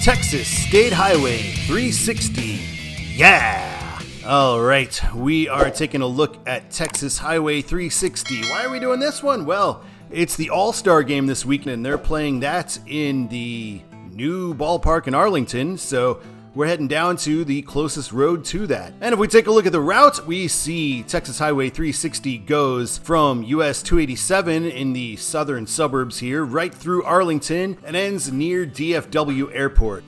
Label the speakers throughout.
Speaker 1: Texas State Highway 360. Yeah! Alright, we are taking a look at Texas Highway 360. Why are we doing this one? Well, it's the All-Star game this weekend, and they're playing that in the new ballpark in Arlington, so we're heading down to the closest road to that. And if we take a look at the route, we see Texas Highway 360 goes from US 287 in the southern suburbs here, right through Arlington, and ends near DFW Airport.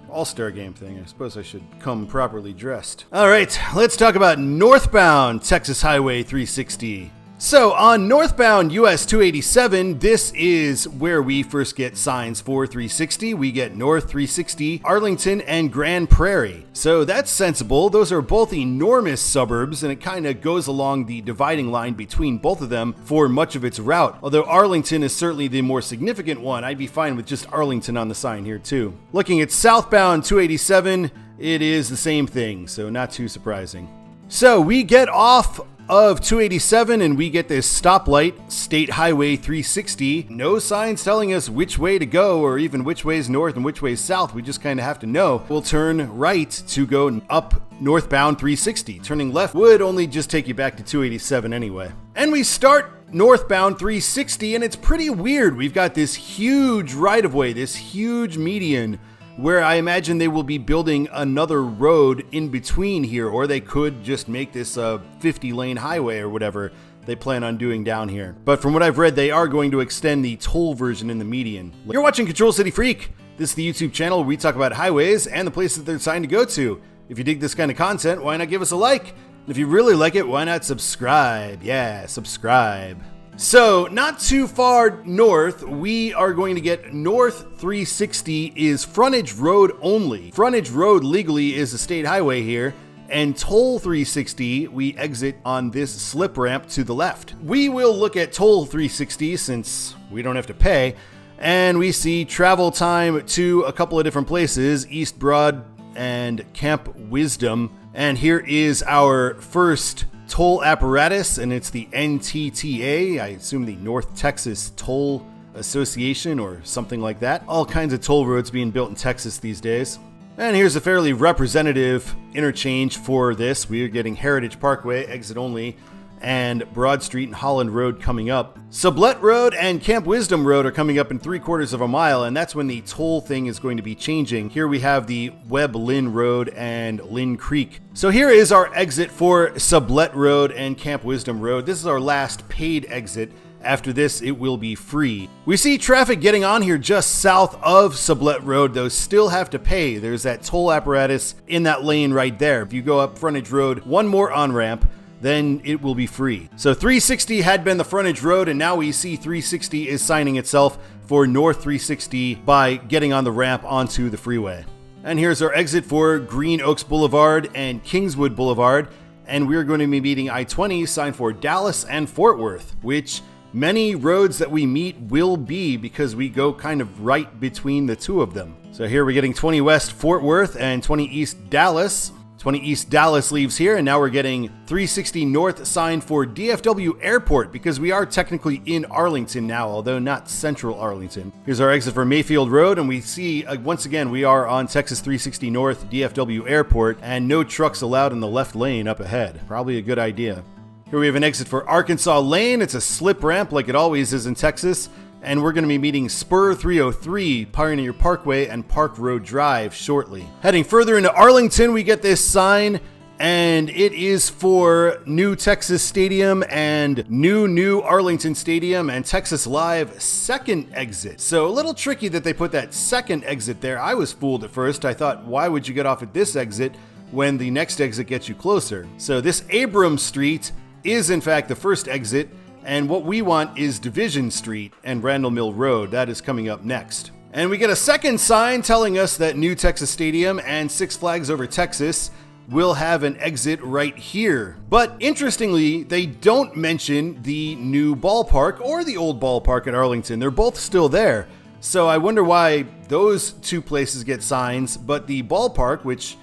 Speaker 1: All-Star game thing. I suppose I should come properly dressed. All right, let's talk about northbound Texas Highway 360. So on northbound US 287, this is where we first get signs for 360. We get North 360, Arlington, and Grand Prairie. So that's sensible. Those are both enormous suburbs, and it kind of goes along the dividing line between both of them for much of its route. Although Arlington is certainly the more significant one, I'd be fine with just Arlington on the sign here too. Looking at southbound 287, it is the same thing, so not too surprising. So we get off of 287 and we get this stoplight, State Highway 360. No signs telling us which way to go or even which way is north and which way is south. We just kind of have to know. We'll turn right to go up northbound 360. Turning left would only just take you back to 287 anyway. And we start northbound 360 and it's pretty weird. We've got this huge right-of-way, this huge median, where I imagine they will be building another road in between here, or they could just make this a 50-lane highway or whatever they plan on doing down here. But from what I've read, they are going to extend the toll version in the median. You're watching Control City Freak. This is the YouTube channel where we talk about highways and the places they're designed to go to. If you dig this kind of content, why not give us a like? And if you really like it, why not subscribe? Yeah, subscribe. So, not too far north, we are going to get North 360 is frontage road only. Frontage road legally is a state highway here, and Toll 360, we exit on this slip ramp to the left. We will look at Toll 360 since we don't have to pay, and we see travel time to a couple of different places, East Broad and Camp Wisdom. And here is our first toll apparatus, and it's the NTTA, I assume the North Texas Toll Association or something like that. All kinds of toll roads being built in Texas these days. And here's a fairly representative interchange for this. We are getting Heritage Parkway, exit only, and Broad Street and Holland Road coming up. Sublette Road and Camp Wisdom Road are coming up in 3/4 of a mile, and that's when the toll thing is going to be changing. Here we have the Webb Lynn Road and Lynn Creek. So here is our exit for Sublette Road and Camp Wisdom Road. This is our last paid exit. After this, it will be free. We see traffic getting on here just south of Sublette Road, though still have to pay. There's that toll apparatus in that lane right there. If you go up frontage road, one more on-ramp, then it will be free. So 360 had been the frontage road, and now we see 360 is signing itself for North 360 by getting on the ramp onto the freeway. And here's our exit for Green Oaks Boulevard and Kingswood Boulevard, and we're going to be meeting I-20 signed for Dallas and Fort Worth, which many roads that we meet will be because we go kind of right between the two of them. So here we're getting 20 West Fort Worth and 20 East Dallas. 20 East Dallas leaves here, and now we're getting 360 North signed for DFW Airport because we are technically in Arlington now, although not central Arlington. Here's our exit for Mayfield Road, and we see, once again, we are on Texas 360 North DFW Airport, and no trucks allowed in the left lane up ahead. Probably a good idea. Here we have an exit for Arkansas Lane. It's a slip ramp like it always is in Texas. And we're going to be meeting Spur 303, Pioneer Parkway, and Park Road Drive shortly. Heading further into Arlington, we get this sign, and it is for New Texas Stadium and New Arlington Stadium and Texas Live second exit. So a little tricky that they put that second exit there. I was fooled at first. I thought, why would you get off at this exit when the next exit gets you closer? So this Abrams Street is in fact the first exit, and what we want is Division Street and Randall Mill Road. That is coming up next. And we get a second sign telling us that New Texas Stadium and Six Flags Over Texas will have an exit right here. But interestingly, they don't mention the new ballpark or the old ballpark at Arlington. They're both still there. So I wonder why those two places get signs, but the ballpark, which,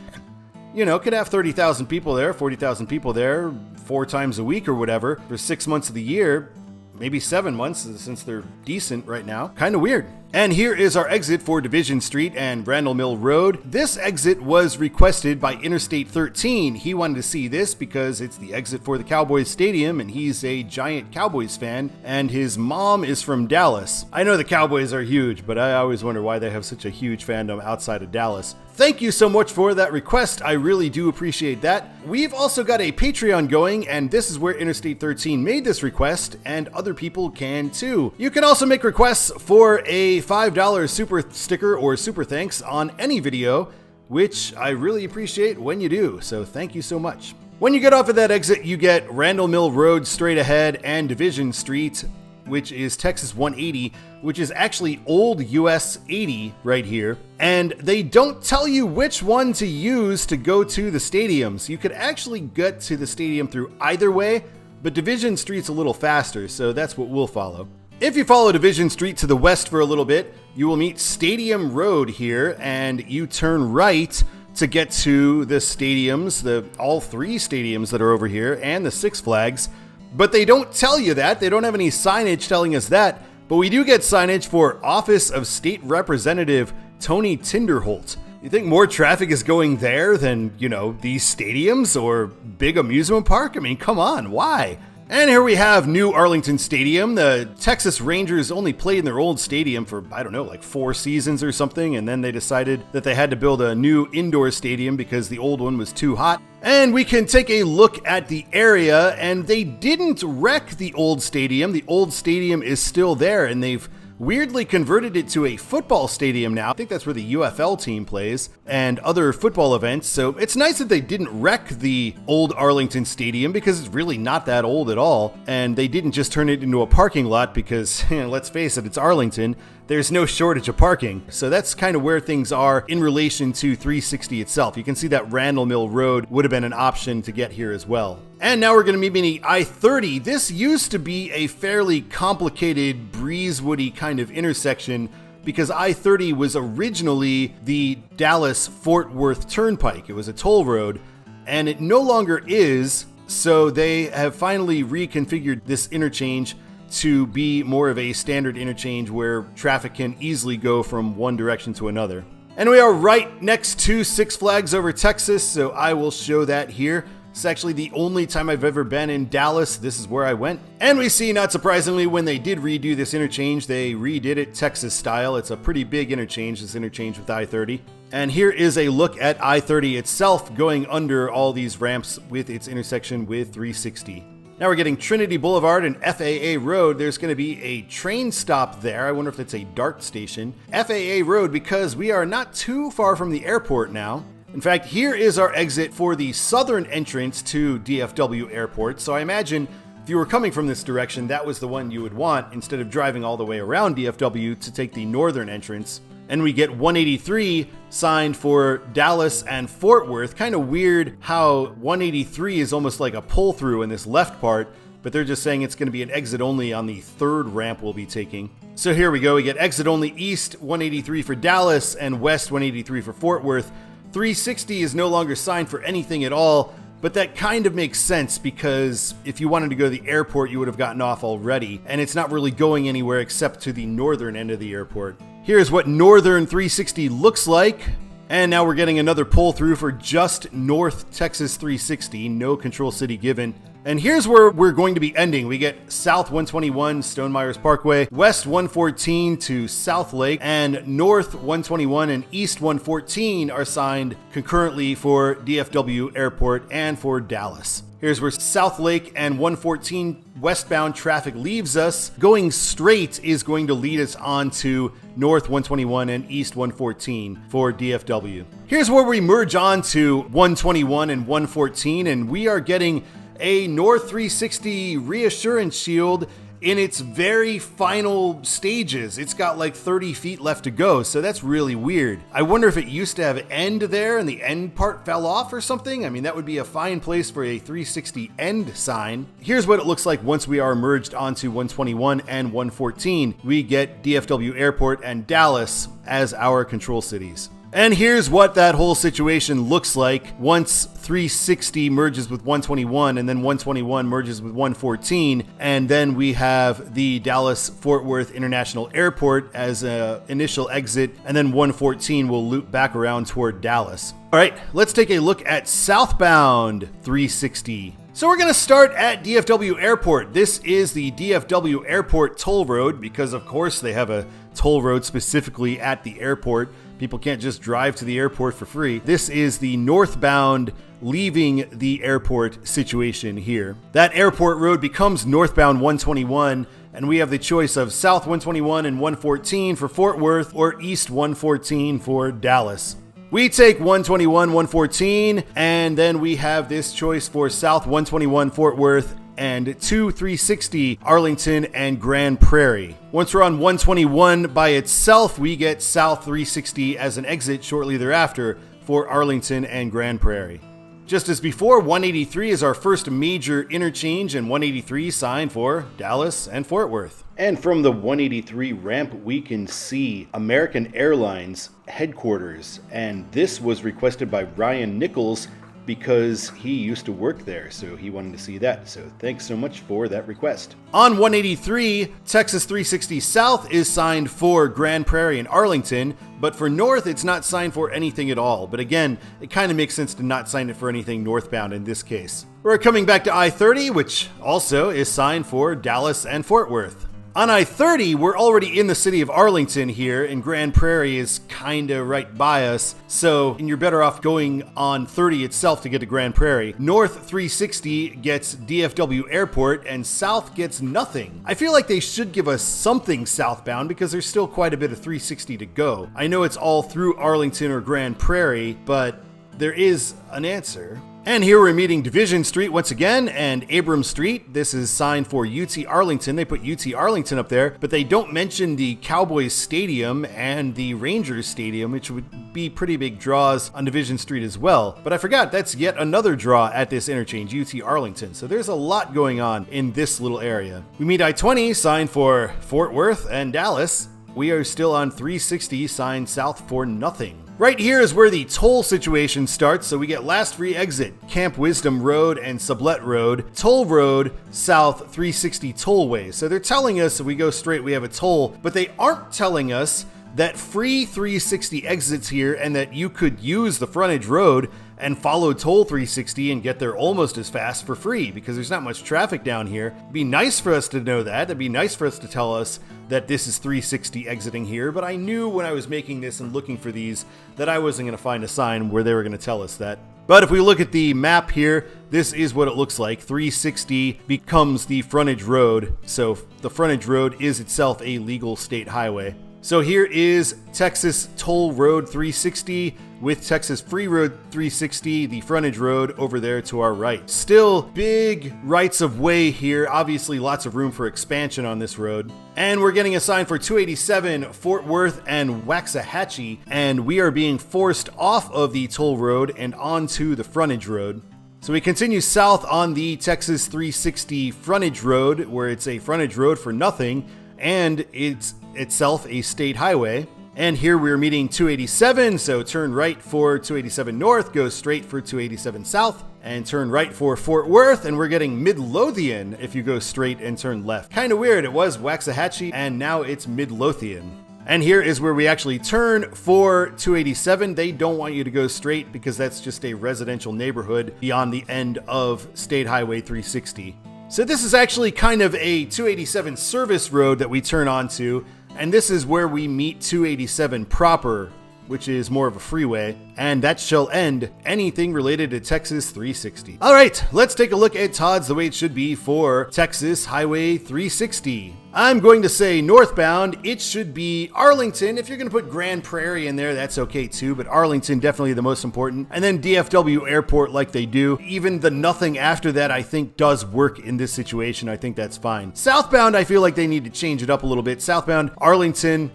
Speaker 1: you know, could have 30,000 people there, 40,000 people there, 4 times a week or whatever, for 6 months of the year, maybe 7 months since they're decent right now. Kind of weird. And here is our exit for Division Street and Randall Mill Road. This exit was requested by Interstate 13. He wanted to see this because it's the exit for the Cowboys Stadium, and he's a giant Cowboys fan, and his mom is from Dallas. I know the Cowboys are huge, but I always wonder why they have such a huge fandom outside of Dallas. Thank you so much for that request. I really do appreciate that. We've also got a Patreon going, and this is where Interstate 13 made this request, and other people can too. You can also make requests for a $5 super sticker or super thanks on any video, which I really appreciate when you do, so thank you so much. When you get off of that exit, you get Randall Mill Road straight ahead and Division Street, which is Texas 180, which is actually old US 80 right here. And they don't tell you which one to use to go to the stadiums. You could actually get to the stadium through either way, but Division Street's a little faster, so that's what we'll follow. If you follow Division Street to the west for a little bit, you will meet Stadium Road here, and you turn right to get to the stadiums, all three stadiums that are over here, and the Six Flags. But they don't tell you that. They don't have any signage telling us that. But we do get signage for Office of State Representative Tony Tinderholt. You think more traffic is going there than, these stadiums or big amusement park? I mean, come on, why? And here we have New Arlington Stadium. The Texas Rangers only played in their old stadium for, like 4 seasons or something, and then they decided that they had to build a new indoor stadium because the old one was too hot. And we can take a look at the area, and they didn't wreck the old stadium. The old stadium is still there, and they've weirdly converted it to a football stadium now. I think that's where the UFL team plays and other football events. So it's nice that they didn't wreck the old Arlington Stadium because it's really not that old at all. And they didn't just turn it into a parking lot because, let's face it, it's Arlington. There's no shortage of parking. So that's kind of where things are in relation to 360 itself. You can see that Randall Mill Road would have been an option to get here as well. And now we're going to be meeting I-30. This used to be a fairly complicated, breezewoody kind of intersection because I-30 was originally the Dallas-Fort Worth Turnpike. It was a toll road, and it no longer is. So they have finally reconfigured this interchange to be more of a standard interchange where traffic can easily go from one direction to another. And we are right next to Six Flags Over Texas, so I will show that here. It's actually the only time I've ever been in Dallas. This is where I went. And we see, not surprisingly, when they did redo this interchange, they redid it Texas style. It's a pretty big interchange, this interchange with I-30. And here is a look at I-30 itself going under all these ramps with its intersection with 360. Now we're getting Trinity Boulevard and FAA Road. There's going to be a train stop there. I wonder if it's a DART station. FAA Road, because we are not too far from the airport now. In fact, here is our exit for the southern entrance to DFW Airport. So I imagine if you were coming from this direction, that was the one you would want instead of driving all the way around DFW to take the northern entrance. And we get 183 signed for Dallas and Fort Worth. Kind of weird how 183 is almost like a pull through in this left part, but they're just saying it's going to be an exit only on the third ramp we'll be taking. So here we go. We get exit only east 183 for Dallas and west 183 for Fort Worth. 360 is no longer signed for anything at all, but that kind of makes sense because if you wanted to go to the airport, you would have gotten off already, and it's not really going anywhere except to the northern end of the airport. Here's what northern 360 looks like. And now we're getting another pull through for just North Texas 360, no control city given. And here's where we're going to be ending. We get South 121 Stone Myers Parkway, West 114 to South Lake, and North 121 and East 114 are signed concurrently for DFW Airport and for Dallas. Here's where South Lake and 114 westbound traffic leaves us. Going straight is going to lead us on to North 121 and East 114 for DFW. Here's where we merge on to 121 and 114, and we are getting a North 360 reassurance shield in its very final stages. It's got like 30 feet left to go, so that's really weird. I wonder if it used to have an end there and the end part fell off or something. I mean, that would be a fine place for a 360 end sign. Here's what it looks like once we are merged onto 121 and 114. We get DFW Airport and Dallas as our control cities. And here's what that whole situation looks like once 360 merges with 121 and then 121 merges with 114. And then we have the Dallas-Fort Worth International Airport as an initial exit, and then 114 will loop back around toward Dallas. All right, let's take a look at Southbound 360. So we're going to start at DFW Airport. This is the DFW Airport toll road because, of course, they have a toll road specifically at the airport. People can't just drive to the airport for free. This is the northbound leaving the airport situation here. That airport road becomes northbound 121, and we have the choice of south 121 and 114 for Fort Worth or east 114 for Dallas. We take 121, 114, and then we have this choice for south 121 Fort Worth and 360 Arlington and Grand Prairie. Once we're on 121 by itself, we get south 360 as an exit shortly thereafter for Arlington and Grand Prairie. Just as before, 183 is our first major interchange, and 183 signed for Dallas and Fort Worth. And from the 183 ramp, we can see American Airlines headquarters, and this was requested by Ryan Nichols because he used to work there, so he wanted to see that. So thanks so much for that request. On 183, Texas 360 South is signed for Grand Prairie and Arlington, but for North, it's not signed for anything at all. But again, it kind of makes sense to not sign it for anything northbound in this case. We're coming back to I-30, which also is signed for Dallas and Fort Worth. On I-30, we're already in the city of Arlington here, and Grand Prairie is kinda right by us, so you're better off going on 30 itself to get to Grand Prairie. North 360 gets DFW Airport, and South gets nothing. I feel like they should give us something southbound because there's still quite a bit of 360 to go. I know it's all through Arlington or Grand Prairie, but there is an answer. And here we're meeting Division Street once again and Abrams Street. This is signed for UT Arlington. They put UT Arlington up there, but they don't mention the Cowboys Stadium and the Rangers Stadium, which would be pretty big draws on Division Street as well. But I forgot, that's yet another draw at this interchange, UT Arlington. So there's a lot going on in this little area. We meet I-20, signed for Fort Worth and Dallas. We are still on 360, signed south for nothing. Right here is where the toll situation starts, so we get last free exit, Camp Wisdom Road and Sublette Road, Toll Road, South 360 Tollway. So they're telling us if we go straight we have a toll, but they aren't telling us that free 360 exits here and that you could use the frontage road and follow Toll 360 and get there almost as fast for free because there's not much traffic down here. It'd be nice for us to know that. It'd be nice for us to tell us that this is 360 exiting here, but I knew when I was making this and looking for these that I wasn't going to find a sign where they were going to tell us that. But if we look at the map here, this is what it looks like. 360 becomes the frontage road, so the frontage road is itself a legal state highway. So here is Texas Toll Road 360 with Texas Free Road 360, the frontage road over there to our right. Still big rights of way here. Obviously lots of room for expansion on this road. And we're getting a sign for 287 Fort Worth and Waxahachie, and we are being forced off of the toll road and onto the frontage road. So we continue south on the Texas 360 frontage road, where it's a frontage road for nothing, and it's itself a state highway. And here we're meeting 287, so turn right for 287 north, go straight for 287 south, and turn right for Fort Worth, and we're getting Midlothian if you go straight and turn left. Kind of weird, it was Waxahachie, and now it's Midlothian. And here is where we actually turn for 287. They don't want you to go straight because that's just a residential neighborhood beyond the end of State Highway 360. So this is actually kind of a 287 service road that we turn onto, and this is where we meet 287 proper, which is more of a freeway, and that shall end anything related to Texas 360. All right, let's take a look at Todd's the way it should be for Texas Highway 360. I'm going to say northbound, it should be Arlington. If you're going to put Grand Prairie in there, that's okay too, but Arlington definitely the most important. And then DFW Airport like they do. Even the nothing after that I think does work in this situation. I think that's fine. Southbound, I feel like they need to change it up a little bit. Southbound, Arlington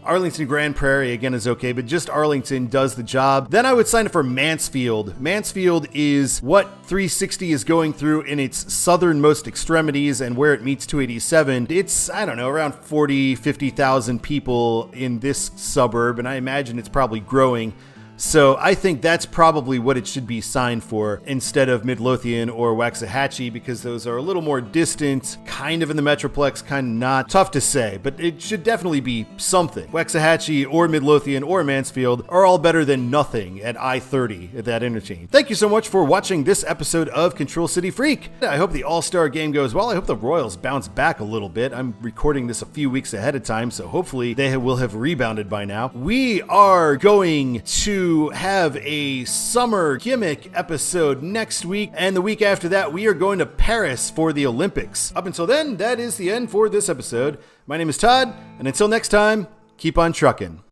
Speaker 1: Grand Prairie again is okay, but just Arlington does the job. Then I would sign up for Mansfield. Mansfield is what 360 is going through in its southernmost extremities and where it meets 287. It's, I don't know, around 40, 50,000 people in this suburb, and I imagine it's probably growing. So I think that's probably what it should be signed for instead of Midlothian or Waxahachie, because those are a little more distant, kind of in the Metroplex, kind of not. Tough to say, but it should definitely be something. Waxahachie or Midlothian or Mansfield are all better than nothing at I-30 at that interchange. Thank you so much for watching this episode of Control City Freak. I hope the All-Star game goes well. I hope the Royals bounce back a little bit. I'm recording this a few weeks ahead of time, so hopefully they will have rebounded by now. We are going to have a summer Gimmick episode next week, and the week after that we are going to Paris for the Olympics. Up until then, that is the end for this episode. My name is Todd, and until next time, keep on trucking.